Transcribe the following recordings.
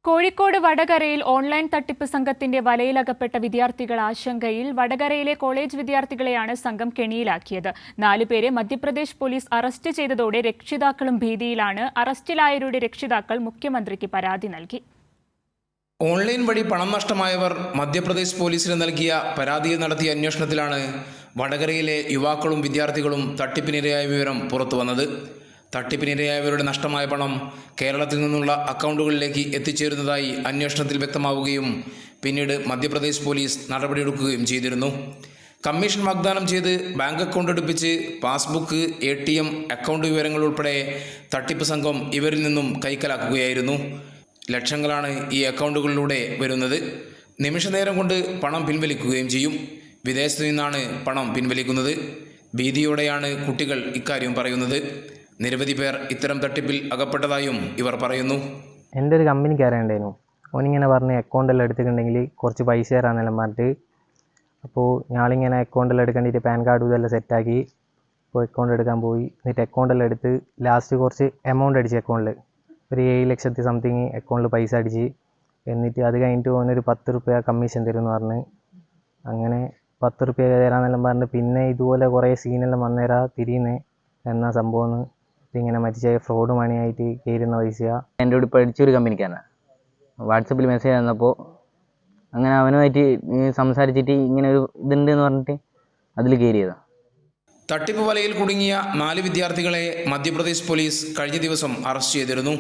കോഴിക്കോട് വടകരയിൽ ഓൺലൈൻ തട്ടിപ്പ് സംഘത്തിന്റെ വലയിലകപ്പെട്ട വിദ്യാർത്ഥികൾ ആശങ്കയിൽ. വടകരയിലെ കോളേജ് വിദ്യാർത്ഥികളെയാണ് സംഘം കെണിയിലാക്കിയത്. 4 പേരെ മധ്യപ്രദേശ് പോലീസ് അറസ്റ്റ് ചെയ്തതോടെ രക്ഷിതാക്കളും ഭീതിയിലാണ്. അറസ്റ്റിലായവരുടെ രക്ഷിതാക്കൾ മുഖ്യമന്ത്രിക്ക് പരാതി നൽകി. ഓൺലൈൻ വഴി പണം നഷ്ടമായവർ മധ്യപ്രദേശ് പോലീസിന് നൽകിയ പരാതിയിൽ നടത്തിയ അന്വേഷണത്തിലാണ് വടകരയിലെ യുവാക്കളും വിദ്യാർത്ഥികളും തട്ടിപ്പിനിരയായ വിവരം പുറത്തുവന്നത്. തട്ടിപ്പിനിരയായവരുടെ നഷ്ടമായ പണം കേരളത്തിൽ നിന്നുള്ള അക്കൗണ്ടുകളിലേക്ക് എത്തിച്ചേരുന്നതായി അന്വേഷണത്തിൽ വ്യക്തമാവുകയും പിന്നീട് മധ്യപ്രദേശ് പോലീസ് നടപടിയെടുക്കുകയും ചെയ്തിരുന്നു. കമ്മീഷൻ വാഗ്ദാനം ചെയ്ത് ബാങ്ക് അക്കൗണ്ട് എടുപ്പിച്ച് പാസ്ബുക്ക്, ATM, അക്കൗണ്ട് വിവരങ്ങൾ ഉൾപ്പെടെ തട്ടിപ്പ് സംഘം ഇവരിൽ നിന്നും കൈക്കലാക്കുകയായിരുന്നു. ലക്ഷങ്ങളാണ് ഈ അക്കൗണ്ടുകളിലൂടെ വരുന്നത്. നിമിഷനേരം കൊണ്ട് പണം പിൻവലിക്കുകയും ചെയ്യും. വിദേശത്തു നിന്നാണ് പണം പിൻവലിക്കുന്നത്. ഭീതിയോടെയാണ് കുട്ടികൾ ഇക്കാര്യം പറയുന്നത്. നിരവധി പേർ ഇത്തരം തട്ടിപ്പിൽ അകപ്പെട്ടതായും ഇവർ പറയുന്നു. എൻ്റെ ഒരു കമ്പനിക്കാരുണ്ടായിരുന്നു. ഓനിങ്ങനെ പറഞ്ഞ് അക്കൗണ്ടെല്ലാം എടുത്തിട്ടുണ്ടെങ്കിൽ കുറച്ച് പൈസ തരാമെന്നെല്ലാം പറഞ്ഞിട്ട്, അപ്പോൾ ഞാളിങ്ങനെ അക്കൗണ്ടെല്ലാം എടുക്കേണ്ടിയിട്ട് പാൻ കാർഡും ഇതെല്ലാം സെറ്റാക്കി ഇപ്പോൾ അക്കൗണ്ട് എടുക്കാൻ പോയി. എന്നിട്ട് അക്കൗണ്ടെല്ലാം എടുത്ത് ലാസ്റ്റ് കുറച്ച് എമൗണ്ട് അടിച്ച് അക്കൗണ്ടിൽ ഒരു 7 ലക്ഷത്തി സംതിങ് അക്കൗണ്ടിൽ പൈസ അടിച്ച്. എന്നിട്ട് അത് കഴിഞ്ഞിട്ട് ഓനൊരു 10 രൂപ കമ്മീഷൻ തരുമെന്ന് പറഞ്ഞ് അങ്ങനെ 10 രൂപ തരാമെന്നെല്ലാം പറഞ്ഞ് പിന്നെ ഇതുപോലെ കുറേ സീനെല്ലാം വന്നേരാ തിരിയുന്നേ എന്നാ സംഭവം. ഇങ്ങനെ മറ്റേ ഫ്രോഡ് മണിയായിട്ട് കയറുന്ന പൈസ എൻ്റെ കൂടെ പഠിച്ചൊരു കമ്പനിക്കാരനാണ്. വാട്സപ്പിൽ മെസ്സേജ് തന്നപ്പോൾ അങ്ങനെ അവനുമായിട്ട് സംസാരിച്ചിട്ട് ഇങ്ങനെ ഒരു ഇതുണ്ട് എന്ന് പറഞ്ഞിട്ട് അതിൽ കയറിയതാണ്. തട്ടിപ്പ് വലയിൽ കുടുങ്ങിയ 4 വിദ്യാർത്ഥികളെ മധ്യപ്രദേശ് പോലീസ് കഴിഞ്ഞ ദിവസം അറസ്റ്റ് ചെയ്തിരുന്നു.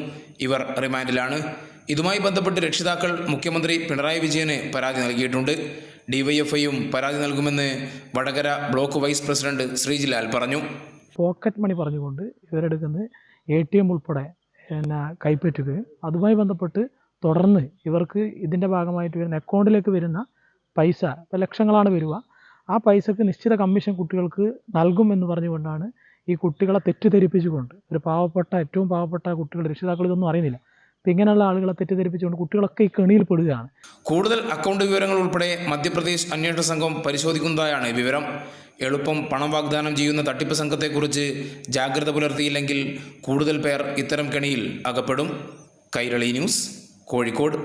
ഇവർ റിമാൻഡിലാണ്. ഇതുമായി ബന്ധപ്പെട്ട് രക്ഷിതാക്കൾ മുഖ്യമന്ത്രി പിണറായി വിജയന് പരാതി നൽകിയിട്ടുണ്ട്. DYFIയും പരാതി നൽകുമെന്ന് Vadakara block vice president Sreejilal പറഞ്ഞു. പോക്കറ്റ് മണി പറഞ്ഞുകൊണ്ട് ഇവരെടുക്കുന്ന ATM ഉൾപ്പെടെ കൈപ്പറ്റുകയും അതുമായി ബന്ധപ്പെട്ട് തുടർന്ന് ഇവർക്ക് ഇതിൻ്റെ ഭാഗമായിട്ട് വരുന്ന അക്കൗണ്ടിലേക്ക് വരുന്ന പൈസ ഇപ്പോൾ ലക്ഷങ്ങളാണ് വരിക. ആ പൈസക്ക് നിശ്ചിത കമ്മീഷൻ കുട്ടികൾക്ക് നൽകുമെന്ന് പറഞ്ഞുകൊണ്ടാണ് ഈ കുട്ടികളെ തെറ്റിദ്ധരിപ്പിച്ചുകൊണ്ട് ഏറ്റവും പാവപ്പെട്ട കുട്ടികൾ രക്ഷിതാക്കൾ ഇതൊന്നും അറിയുന്നില്ല. അപ്പം ഇങ്ങനെയുള്ള ആളുകളെ തെറ്റിദ്ധരിപ്പിച്ചുകൊണ്ട് കുട്ടികളൊക്കെ ഈ കെണിയിൽ പെടുകയാണ്. കൂടുതൽ അക്കൗണ്ട് വിവരങ്ങൾ ഉൾപ്പെടെ മധ്യപ്രദേശ് അന്വേഷണ സംഘം പരിശോധിക്കുന്നതായാണ് വിവരം. എളുപ്പം പണം വാഗ്ദാനം ചെയ്യുന്ന തട്ടിപ്പ് സംഘത്തെക്കുറിച്ച് ജാഗ്രത പുലർത്തിയില്ലെങ്കിൽ കൂടുതൽ പേർ ഇത്തരം കെണിയിൽ അകപ്പെടും. കൈരളി ന്യൂസ്, കോഴിക്കോട്.